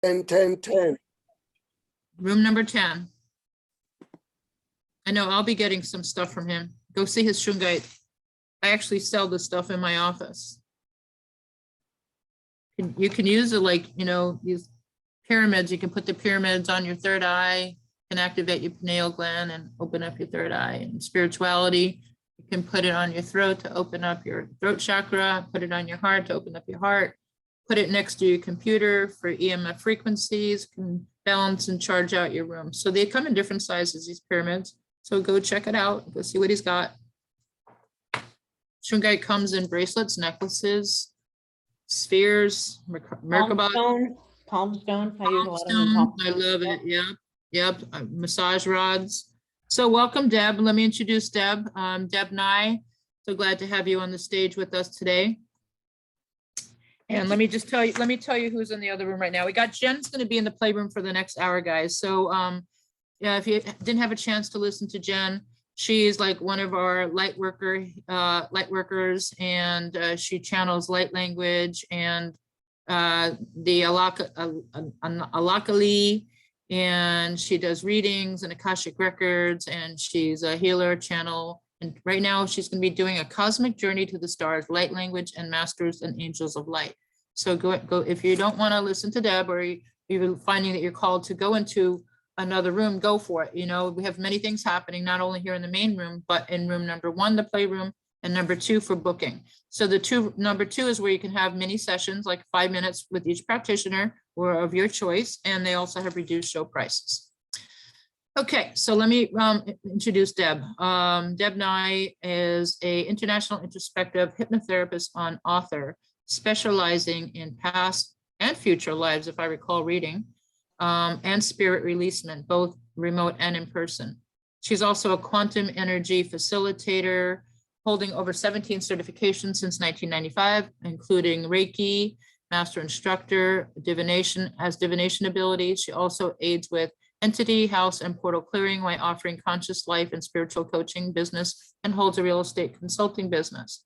10. Room number 10. I know I'll be getting some stuff from him. Go see his shungite. I actually sell this stuff in my office. You can use it like, use pyramids. You can put the pyramids on your third eye, can activate your pineal gland and open up your third eye. And spirituality, you can put it on your throat to open up your throat chakra, put it on your heart to open up your heart, put it next to your computer for EMF frequencies, can balance and charge out your room. So they come in different sizes, these pyramids. So go check it out, go see what he's got. Shungite comes in bracelets, necklaces, spheres, Merkaba. Palm stone. I use a lot of Stone, palm. I love it. Yep. Massage rods. So welcome, Deb. Let me introduce Deb. Deb Nye. So glad to have you on the stage with us today. And let me tell you who's in the other room right now. We got Jen's going to be in the playroom for the next hour, guys. So yeah, if you didn't have a chance to listen to Jen, she's like one of our light workers, and she channels light language and the Alakali, and she does readings and Akashic records, and she's a healer channel. And right now she's going to be doing a cosmic journey to the stars, light language, and masters and angels of light. So go if you don't want to listen to Deb, or you're finding that you're called to go into another room, go for it. We have many things happening, not only here in the main room, but in room number 1, the playroom, and number 2 for booking. So number 2 is where you can have mini sessions, like 5 minutes with each practitioner or of your choice. And they also have reduced show prices. Okay, so let me introduce Deb. Deb Nye is an international introspective hypnotherapist and author, specializing in past and future lives, if I recall reading, and spirit releasement, both remote and in person. She's also a quantum energy facilitator, holding over 17 certifications since 1995, including Reiki, master instructor, divination, has divination abilities. She also aids with entity, house, and portal clearing while offering conscious life and spiritual coaching business, and holds a real estate consulting business.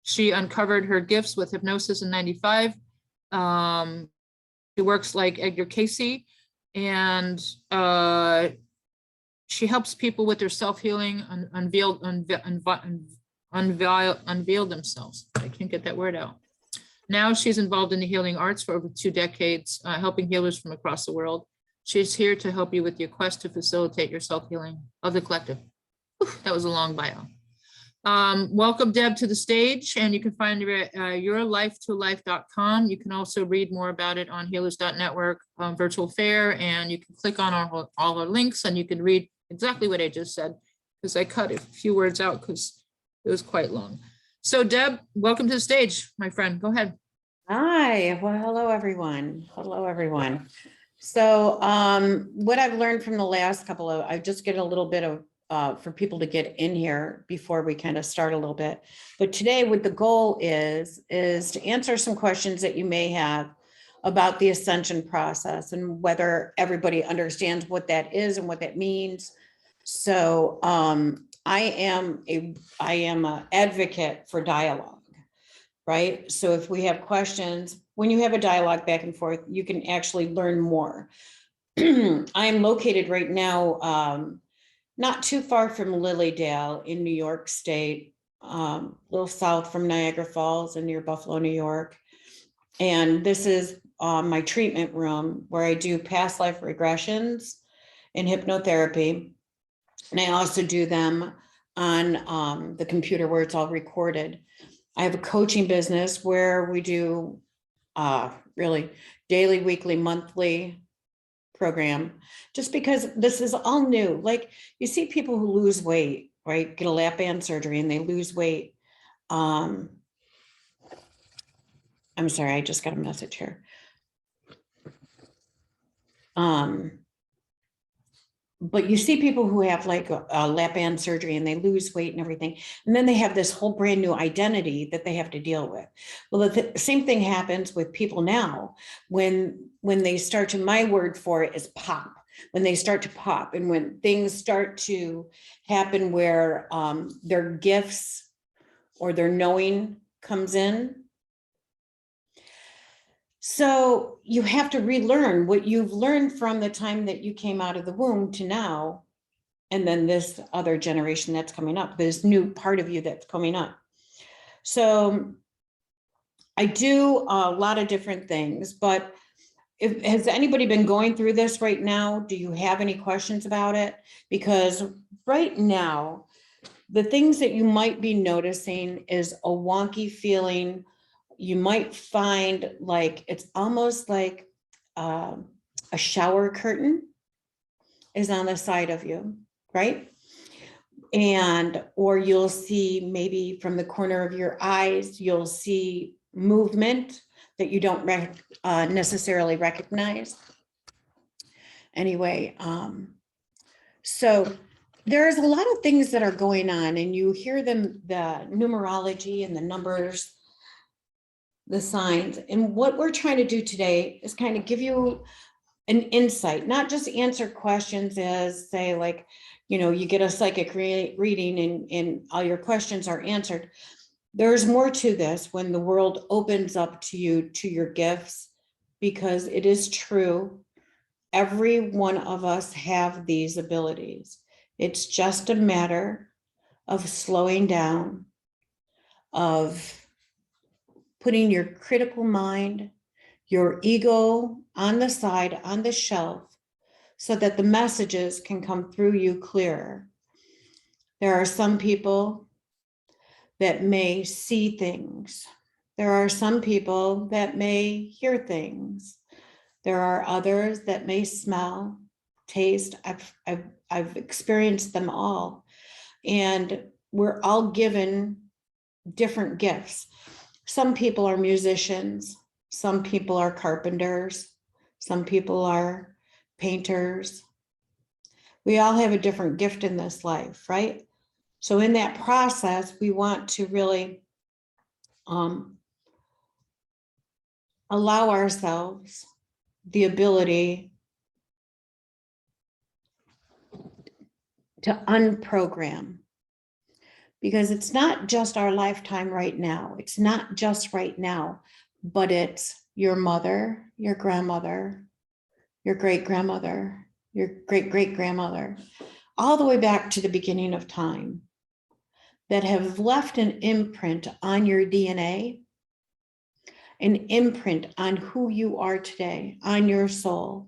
She uncovered her gifts with hypnosis in 95. She works like Edgar Cayce, and she helps people with their self-healing, unveil themselves. I can't get that word out. Now she's involved in the healing arts for over 2 decades, helping healers from across the world. She's here to help you with your quest to facilitate your self-healing of the collective. Whew, that was a long bio. Welcome, Deb, to the stage, and you can find her at yourlifetolife.com. You can also read more about it on healers.network virtual fair, and you can click on all our links, and you can read exactly what I just said, because I cut a few words out because it was quite long. So Deb, welcome to the stage, my friend. Go ahead. Hi. Well, hello, everyone. Hello, everyone. So what I've learned from the last couple of, I just get a little bit of, for people to get in here before we kind of start a little bit. But today what the goal is to answer some questions that you may have about the ascension process and whether everybody understands what that is and what that means. So I am an advocate for dialogue, right? So if we have questions, when you have a dialogue back and forth, you can actually learn more. I am located right now, not too far from Lilydale in New York State, a little south from Niagara Falls and near Buffalo, New York. And this is my treatment room where I do past life regressions and hypnotherapy. And I also do them on the computer where it's all recorded. I have a coaching business where we do really daily, weekly, monthly program, just because this is all new. Like you see people who lose weight, right? Get a lap band surgery and they lose weight. I'm sorry, I just got a message here. But you see people who have like a lap band surgery and they lose weight and everything. And then they have this whole brand new identity that they have to deal with. Well, the same thing happens with people now when they start to, my word for it is pop, when they start to pop and when things start to happen where their gifts or their knowing comes in. So you have to relearn what you've learned from the time that you came out of the womb to now. And then this other generation that's coming up, this new part of you that's coming up. So I do a lot of different things, but has anybody been going through this right now? Do you have any questions about it? Because right now, the things that you might be noticing is a wonky feeling. You might find like, it's almost like a shower curtain is on the side of you, right? And, or you'll see maybe from the corner of your eyes, you'll see movement that you don't necessarily recognize. Anyway, so there's a lot of things that are going on, and you hear them, the numerology and the numbers, the signs. And what we're trying to do today is kind of give you an insight, not just answer questions as say like, you get a psychic reading and all your questions are answered. There's more to this when the world opens up to you, to your gifts, because it is true. Every one of us have these abilities. It's just a matter of slowing down, of putting your critical mind, your ego on the side, on the shelf, so that the messages can come through you clearer. There are some people that may see things. There are some people that may hear things. There are others that may smell, taste. I've experienced them all. And we're all given different gifts. Some people are musicians. Some people are carpenters. Some people are painters. We all have a different gift in this life, right? So in that process, we want to really allow ourselves the ability to unprogram, because it's not just our lifetime right now. It's not just right now, but it's your mother, your grandmother, your great-grandmother, your great-great-grandmother, all the way back to the beginning of time, that have left an imprint on your DNA, an imprint on who you are today, on your soul.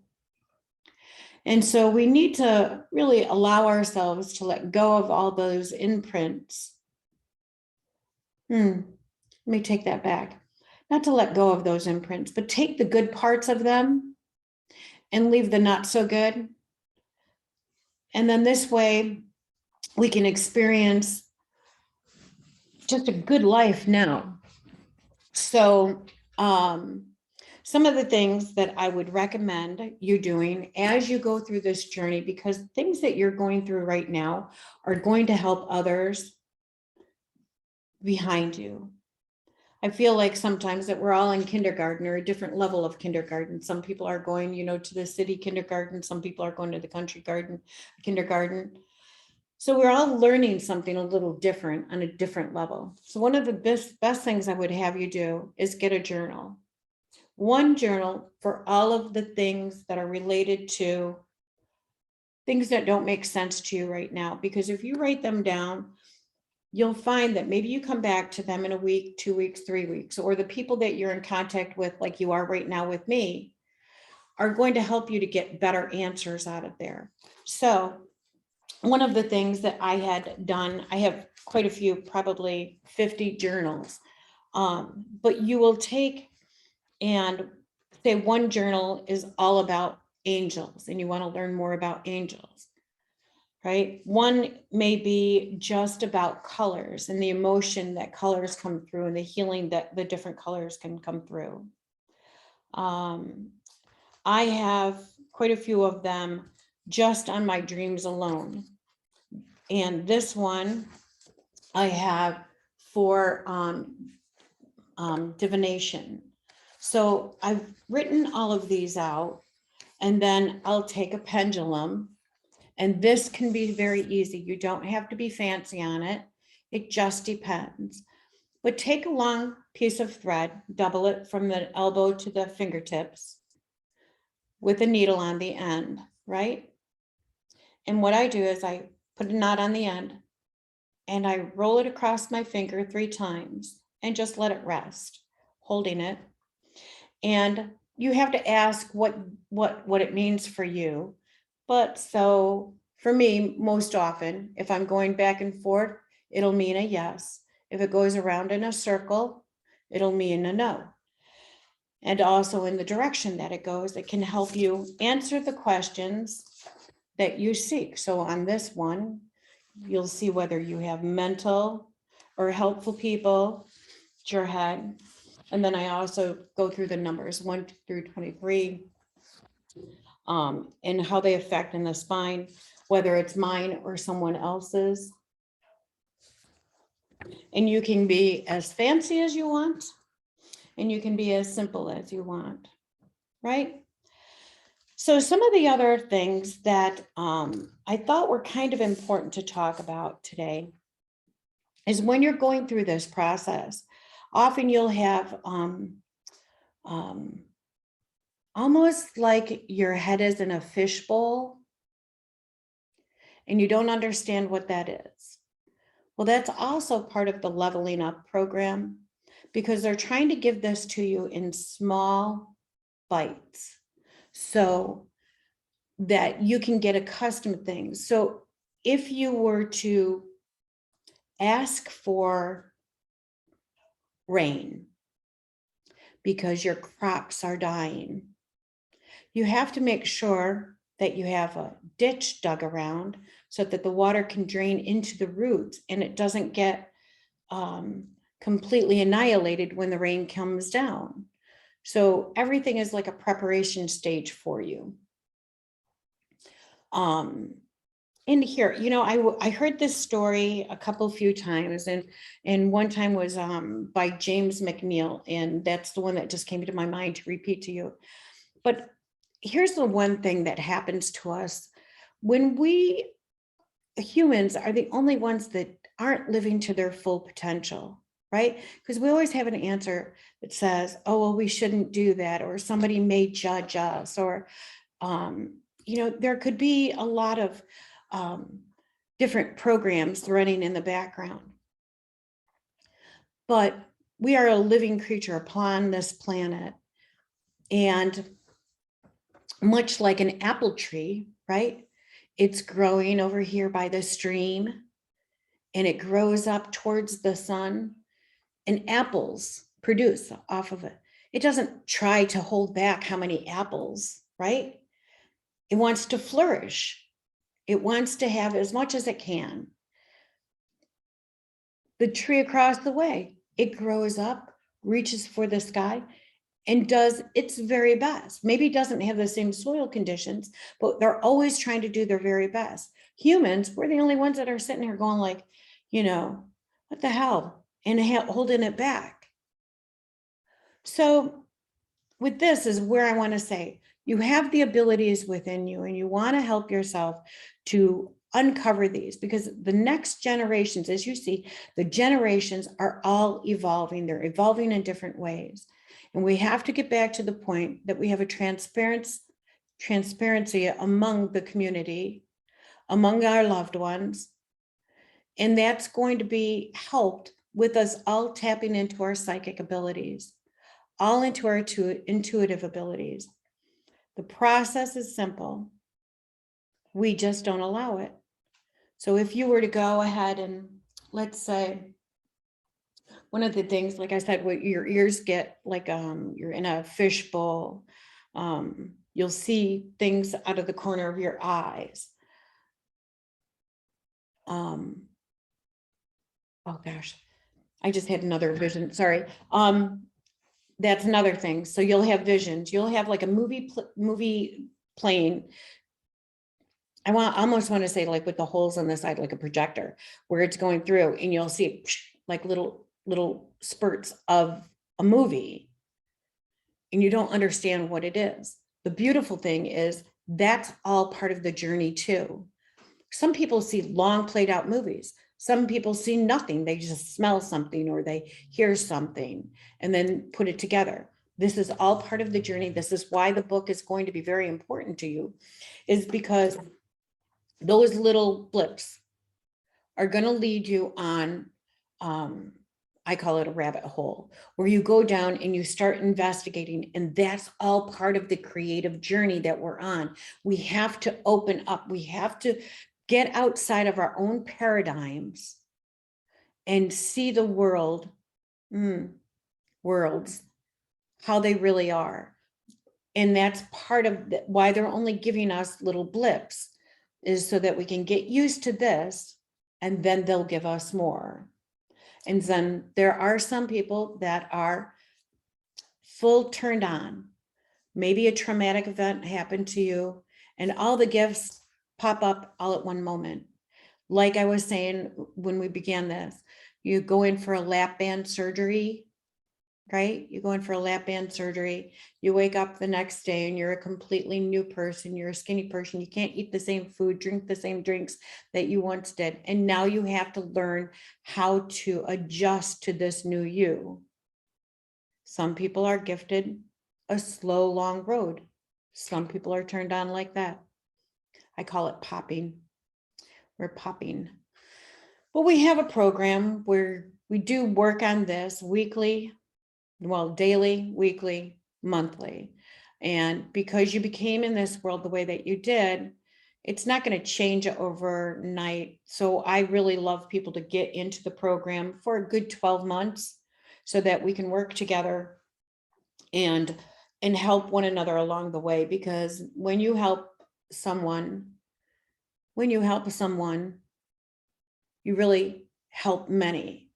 And so we need to really allow ourselves to let go of all those imprints. Let me take that back. Not to let go of those imprints, but take the good parts of them and leave the not so good. And then this way we can experience just a good life now. So some of the things that I would recommend you doing as you go through this journey, because things that you're going through right now are going to help others behind you. I feel like sometimes that we're all in kindergarten or a different level of kindergarten. Some people are going, to the city kindergarten. Some people are going to the country kindergarten. So we're all learning something a little different on a different level. So one of the best things I would have you do is get a journal. One journal for all of the things that are related to things that don't make sense to you right now. Because if you write them down, you'll find that maybe you come back to them in a week, 2 weeks, 3 weeks, or the people that you're in contact with, like you are right now with me, are going to help you to get better answers out of there. So one of the things that I had done, I have quite a few, probably 50 journals, but you will take and say one journal is all about angels and you want to learn more about angels, right? One may be just about colors and the emotion that colors come through and the healing that the different colors can come through. I have quite a few of them just on my dreams alone. And this one I have for divination. So I've written all of these out, and then I'll take a pendulum, and this can be very easy. You don't have to be fancy on it. It just depends. But take a long piece of thread, double it from the elbow to the fingertips with a needle on the end, right? And what I do is I put a knot on the end and I roll it across my finger 3 times and just let it rest, holding it. And you have to ask what it means for you. But so for me, most often, if I'm going back and forth, it'll mean a yes. If it goes around in a circle, it'll mean a no. And also in the direction that it goes, it can help you answer the questions that you seek. So on this one, you'll see whether you have mental or helpful people, it's your head. And then I also go through the numbers 1 through 23, and how they affect in the spine, whether it's mine or someone else's. And you can be as fancy as you want, and you can be as simple as you want, right? So some of the other things that I thought were kind of important to talk about today is when you're going through this process, often you'll have almost like your head is in a fishbowl and you don't understand what that is. Well, that's also part of the leveling up program because they're trying to give this to you in small bites so that you can get accustomed to things. So if you were to ask for rain because your crops are dying, you have to make sure that you have a ditch dug around so that the water can drain into the roots and it doesn't get completely annihilated when the rain comes down. So everything is like a preparation stage for you. In here, you know, I heard this story a few times, and one time was by James McNeil, and that's the one that just came to my mind to repeat to you. But here's the one thing that happens to us when we humans are the only ones that aren't living to their full potential, right? Because we always have an answer that says, oh, well, we shouldn't do that, or somebody may judge us, or you know, there could be a lot of different programs running in the background. But we are a living creature upon this planet. And much like an apple tree, right? It's growing over here by the stream and it grows up towards the sun and apples produce off of it. It doesn't try to hold back how many apples, right? It wants to flourish. It wants to have as much as it can. The tree across the way, it grows up, reaches for the sky, and does its very best. Maybe it doesn't have the same soil conditions, but they're always trying to do their very best. Humans, we're the only ones that are sitting here going like, you know, what the hell? And holding it back. So with this is where I want to say, you have the abilities within you and you want to help yourself to uncover these, because the next generations, as you see, the generations are all evolving. They're evolving in different ways. And we have to get back to the point that we have a transparency among the community, among our loved ones. And that's going to be helped with us all tapping into our psychic abilities, all into our intuitive abilities. The process is simple. We just don't allow it. So if you were to go ahead and let's say, one of the things, like I said, what your ears get like you're in a fishbowl, you'll see things out of the corner of your eyes. Oh gosh, I just had another vision. Sorry. That's another thing. So you'll have visions. You'll have like a movie playing. I almost want to say like with the holes on the side, like a projector, where it's going through, and you'll see like little spurts of a movie, and you don't understand what it is. The beautiful thing is that's all part of the journey too. Some people see long played out movies. Some people see nothing. They just smell something or they hear something and then put it together. This is all part of the journey. This is why the book is going to be very important to you, is because those little blips are going to lead you on, I call it a rabbit hole, where you go down and you start investigating. And that's all part of the creative journey that we're on. We have to open up. We have to get outside of our own paradigms and see the worlds, how they really are. And that's part of why they're only giving us little blips, is so that we can get used to this, and then they'll give us more. And then there are some people that are full turned on. Maybe a traumatic event happened to you and all the gifts pop up all at one moment. Like I was saying when we began this, you go in for a lap band surgery, right? You go in for a lap band surgery, you wake up the next day and you're a completely new person. You're a skinny person. You can't eat the same food, drink the same drinks that you once did. And now you have to learn how to adjust to this new you. Some people are gifted a slow, long road. Some people are turned on like that. I call it popping. We're popping. But we have a program where we do work on this weekly, well, daily, weekly, monthly. And because you became in this world the way that you did, it's not going to change overnight. So I really love people to get into the program for a good 12 months so that we can work together and help one another along the way. Because when you help someone, you really help many.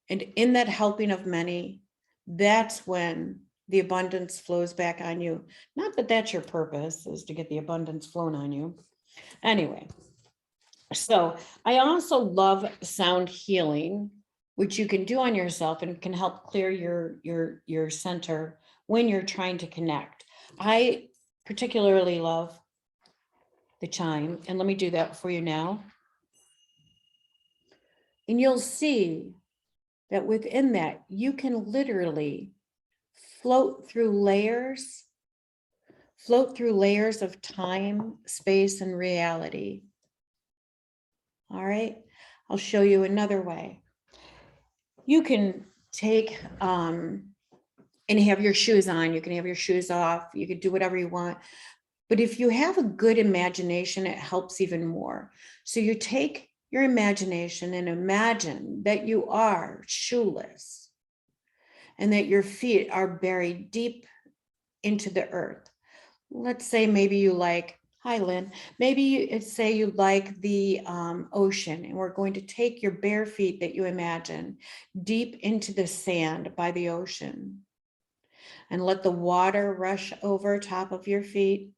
And in that helping of many, that's when the abundance flows back on you. Not that that's your purpose, is to get the abundance flown on you. Anyway, so I also love sound healing, which you can do on yourself and can help clear your center when you're trying to connect. I particularly love the chime, and let me do that for you now. And you'll see that within that, you can literally float through layers of time, space, and reality. All right, I'll show you another way. You can take and have your shoes on, you can have your shoes off, you can do whatever you want. But if you have a good imagination, it helps even more. So you take your imagination and imagine that you are shoeless and that your feet are buried deep into the earth. Let's say maybe you like, hi Lynn, maybe you say you like the ocean, and we're going to take your bare feet that you imagine deep into the sand by the ocean and let the water rush over top of your feet.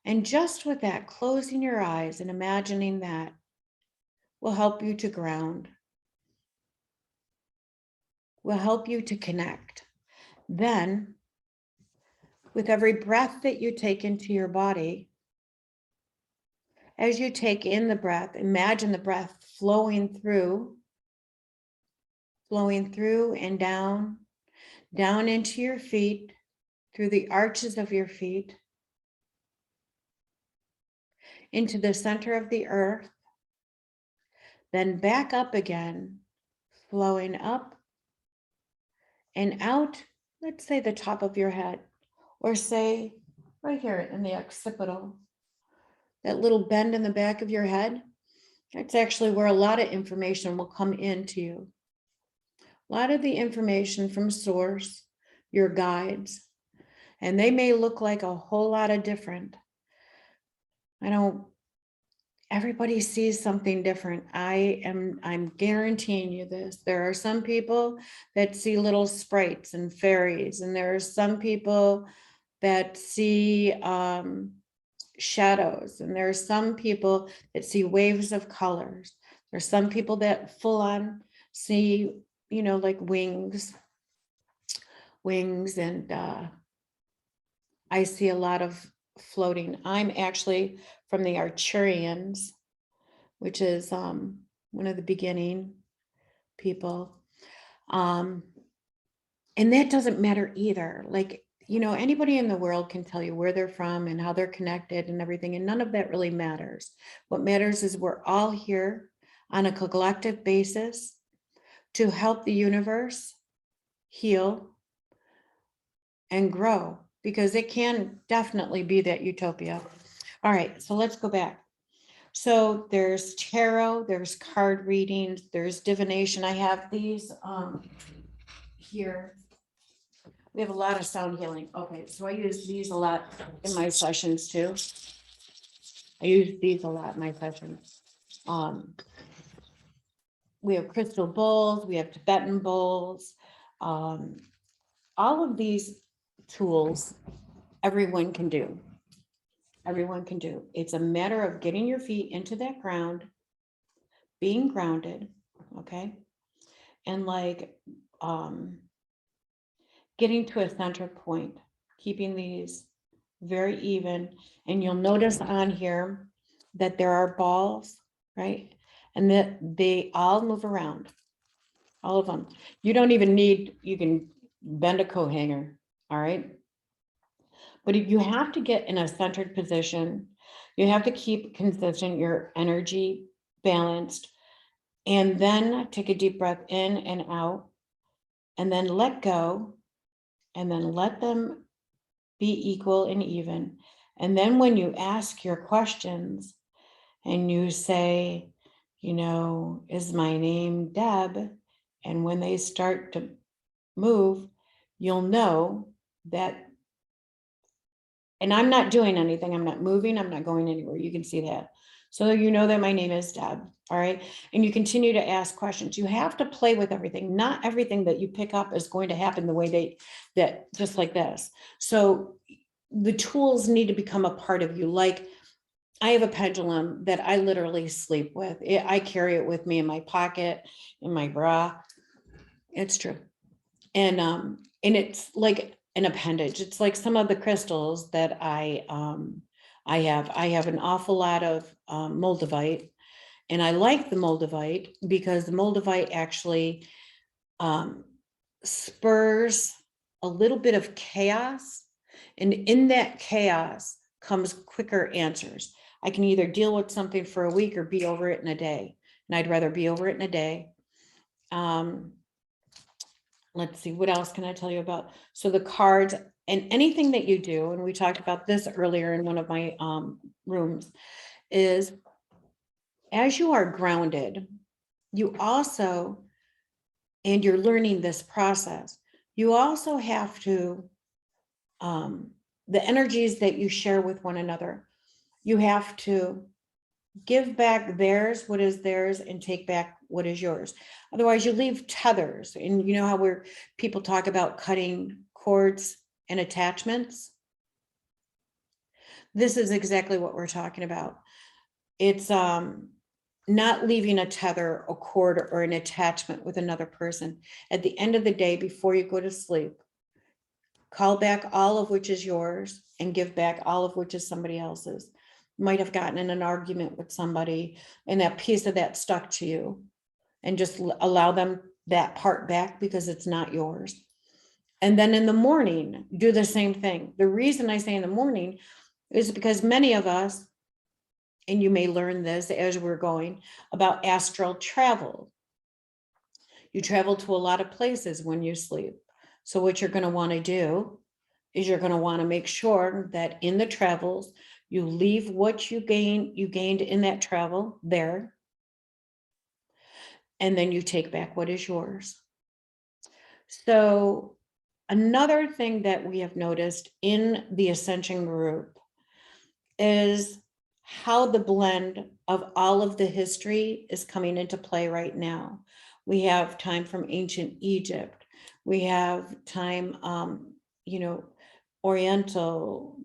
And just with that, closing your eyes and imagining that will help you to ground, will help you to connect. Then, with every breath that you take into your body, as you take in the breath, imagine the breath flowing through and down into your feet, through the arches of your feet, into the center of the earth, then back up again, flowing up and out, let's say the top of your head, or say right here in the occipital, that little bend in the back of your head. That's actually where a lot of information will come into you. A lot of the information from source, your guides, and they may look like a whole lot of different. Everybody sees something different. I'm guaranteeing you this. There are some people that see little sprites and fairies, and there are some people that see shadows, and there are some people that see waves of colors. There's some people that full on see, like wings, and I see a lot of floating. I'm actually from the Arcturians, which is one of the beginning people. And that doesn't matter either. Like, you know, anybody in the world can tell you where they're from and how they're connected and everything. And none of that really matters. What matters is we're all here on a collective basis to help the universe heal and grow, because it can definitely be that utopia. All right, so let's go back. So there's tarot, there's card readings, there's divination. I have these here. We have a lot of sound healing. Okay, so I use these a lot in my sessions too. I use these a lot in my sessions. We have crystal bowls, we have Tibetan bowls. All of these tools, everyone can do. Everyone can do. It's a matter of getting your feet into that ground, being grounded, okay? And like getting to a center point, keeping these very even. And you'll notice on here that there are balls, right? And that they all move around, all of them. You don't even need, you can bend a coat hanger, all right? But you have to get in a centered position. You have to keep consistent, your energy balanced, and then take a deep breath in and out, and then let go, and then let them be equal and even. And then when you ask your questions and you say, you know, is my name Deb? And when they start to move, you'll know that. And I'm not doing anything. I'm not moving. I'm not going anywhere. You can see that. So you know that my name is Deb. All right. And you continue to ask questions. You have to play with everything. Not everything that you pick up is going to happen the way that just like this. So the tools need to become a part of you. Like I have a pendulum that I literally sleep with. I carry it with me in my pocket, in my bra. It's true. And it's like an appendage. It's like some of the crystals that I have an awful lot of moldavite, and I like the moldavite because the moldavite actually spurs a little bit of chaos, and in that chaos comes quicker answers. I can either deal with something for a week or be over it in a day, and I'd rather be over it in a day. Let's see, what else can I tell you about? So the cards and anything that you do, and we talked about this earlier in one of my rooms, is as you are grounded, you also, and you're learning this process, you also have to, the energies that you share with one another, you have to give back theirs, what is theirs, and take back what is yours. Otherwise you leave tethers. And you know how people talk about cutting cords and attachments? This is exactly what we're talking about. It's not leaving a tether, a cord, or an attachment with another person. At the end of the day, before you go to sleep, call back all of which is yours and give back all of which is somebody else's. Might have gotten in an argument with somebody and that piece of that stuck to you, and just allow them that part back because it's not yours. And then in the morning, do the same thing. The reason I say in the morning is because many of us, and you may learn this as we're going, about astral travel. You travel to a lot of places when you sleep. So what you're going to want to do is you're going to want to make sure that in the travels, you leave what you gained in that travel there. And then you take back what is yours. So another thing that we have noticed in the Ascension group is how the blend of all of the history is coming into play right now. We have time from ancient Egypt. We have time, Oriental.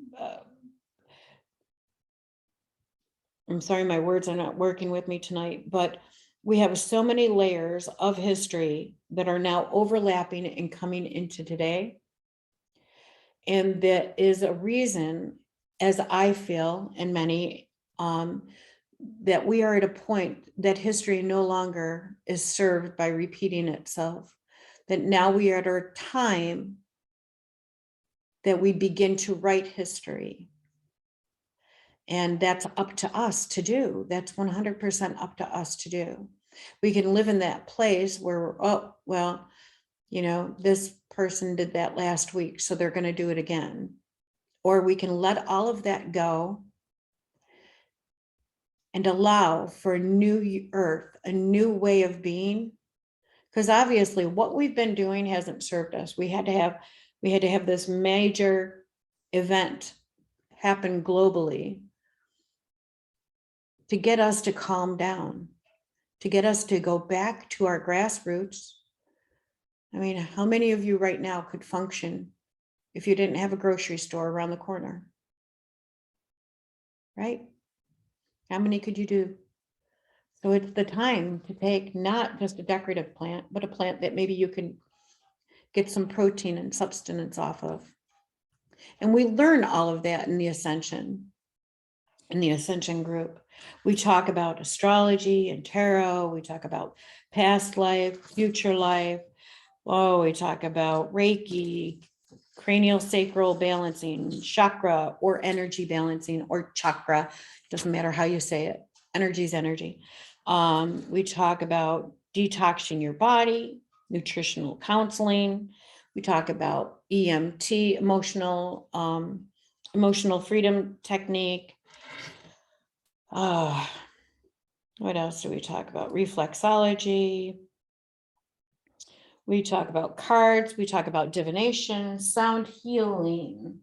I'm sorry, my words are not working with me tonight, but we have so many layers of history that are now overlapping and coming into today. And that is a reason, as I feel, and many, that we are at a point that history no longer is served by repeating itself, that now we are at a time that we begin to write history. And that's up to us to do. That's 100% up to us to do. We can live in that place where, oh, well, you know, this person did that last week, so they're going to do it again. Or we can let all of that go and allow for a new earth, a new way of being. Because obviously what we've been doing hasn't served us. We had to have this major event happen globally to get us to calm down, to get us to go back to our grassroots. I mean, how many of you right now could function if you didn't have a grocery store around the corner? Right? How many could you do? So it's the time to take not just a decorative plant, but a plant that maybe you can get some protein and substance off of. And we learn all of that in the Ascension group. We talk about astrology and tarot. We talk about past life, future life. Oh, we talk about Reiki, cranial sacral balancing, chakra or energy balancing or chakra. Doesn't matter how you say it. Energy is energy. We talk about detoxing your body, nutritional counseling. We talk about EMT, emotional freedom technique. What else do we talk about? Reflexology. We talk about cards. We talk about divination, sound healing,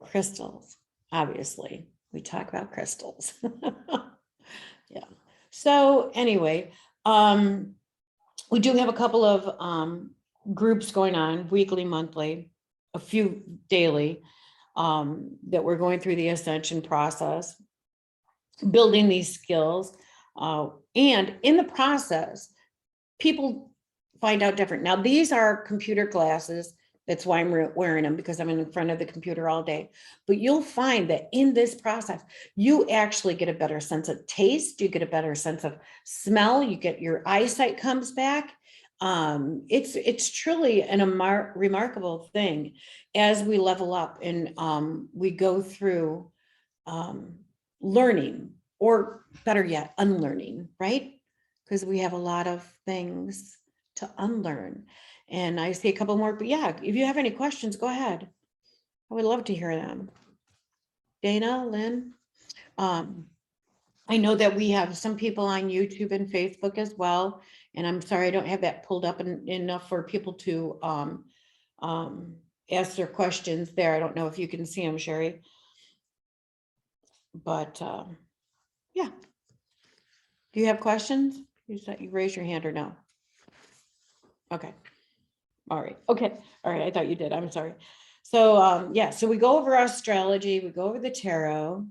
crystals. Obviously, we talk about crystals. Yeah. So anyway, we do have a couple of groups going on, weekly, monthly, a few daily, that we're going through the ascension process, building these skills. And in the process, people find out different. Now, these are computer glasses. That's why I'm wearing them, because I'm in front of the computer all day. But you'll find that in this process, you actually get a better sense of taste. You get a better sense of smell. You get your eyesight comes back. It's truly a remarkable thing as we level up and we go through learning, or better yet, unlearning, right? Because we have a lot of things to unlearn. And I see a couple more, but yeah, if you have any questions, go ahead. I would love to hear them. Dana, Lynn. I know that we have some people on YouTube and Facebook as well. And I'm sorry, I don't have that pulled up enough for people to ask their questions there. I don't know if you can see them, Sheri. But yeah. Do you have questions? You raise your hand or no? Okay. All right. Okay. All right. I thought you did. I'm sorry. So yeah, so we go over astrology, we go over the tarot.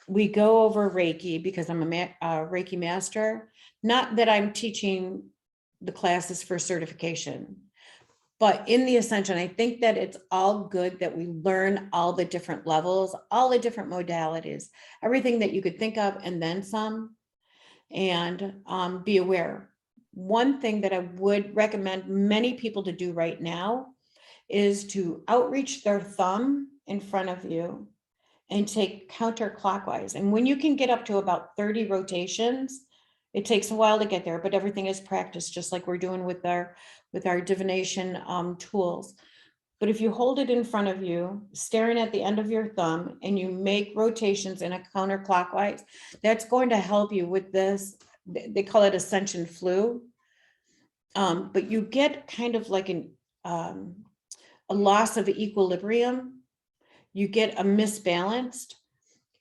We go over Reiki because I'm a Reiki master. Not that I'm teaching the classes for certification, but in the Ascension, I think that it's all good that we learn all the different levels, all the different modalities, everything that you could think of, and then some, and be aware. One thing that I would recommend many people to do right now is to outreach their thumb in front of you and take counterclockwise. And when you can get up to about 30 rotations, it takes a while to get there, but everything is practice, just like we're doing with our divination tools. But if you hold it in front of you, staring at the end of your thumb, and you make rotations in a counterclockwise, that's going to help you with this. They call it ascension flu. But you get kind of like a loss of equilibrium. You get a misbalanced.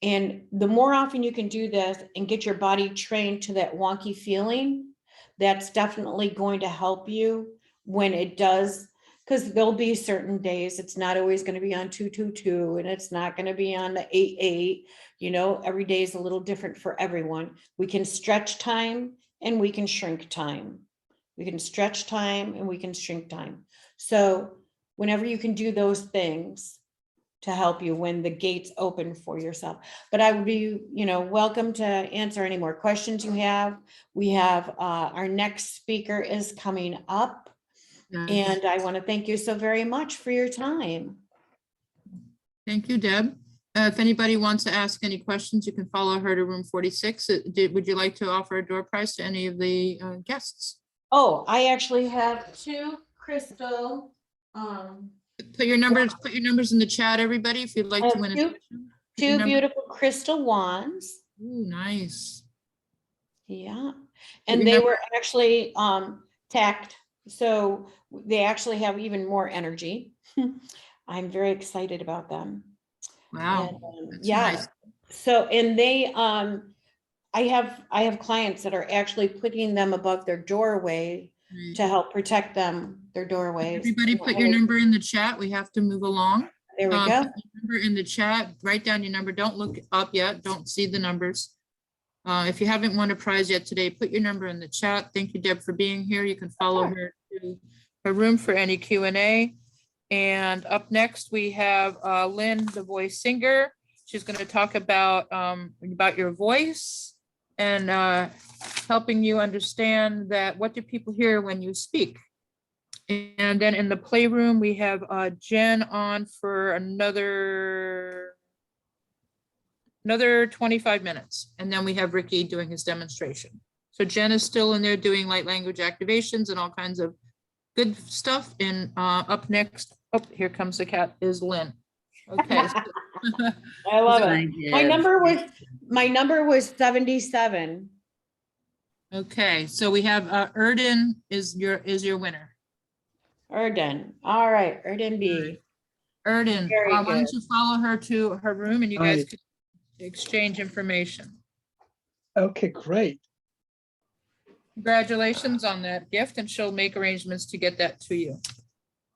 And the more often you can do this and get your body trained to that wonky feeling, that's definitely going to help you when it does, because there'll be certain days it's not always going to be on 222 and it's not going to be on the 88. You know, every day is a little different for everyone. We can stretch time and we can shrink time. We can stretch time and we can shrink time. So whenever you can do those things, to help you when the gates open for yourself. But I would be, welcome to answer any more questions you have. We have our next speaker is coming up. Yes. And I want to thank you so very much for your time. Thank you, Deb. If anybody wants to ask any questions, you can follow her to room 46. Would you like to offer a door prize to any of the guests? Oh, I actually have two crystal. Put your numbers in the chat, everybody, if you'd like to win a session. Put your Two number- beautiful crystal wands. Ooh, nice. Yeah. Put And your they number- were actually tacked. So they actually have even more energy. I'm very excited about them. Wow. And, that's yeah. nice. So, and they, I have clients that are actually putting them above their doorway Great. to help protect them, their doorways. Everybody put your number in the chat. We have to move along. There we Put go. your number in the chat, write down your number. Don't look up yet. Don't see the numbers. If you haven't won a prize yet today, put your number in the chat. Thank you, Deb, for being here. You can follow Sure. her to her room for any Q&A. And up next, we have Lynn, the voice singer. She's going to talk about your voice and helping you understand that what do people hear when you speak. And then in the playroom, we have Jen on for another 25 minutes. And then we have Ricky doing his demonstration. So Jen is still in there doing light language activations and all kinds of good stuff. And up next, oh, here comes the cat, is Lynn. Okay. I love it. Thank you. My number was 77. Okay, so we have Erden is your winner. Erden. All right, Erden B. Erden, Very why don't good. you follow her to her room and you guys Right. can exchange information. Okay, great. Congratulations on that gift, and she'll make arrangements to get that to you.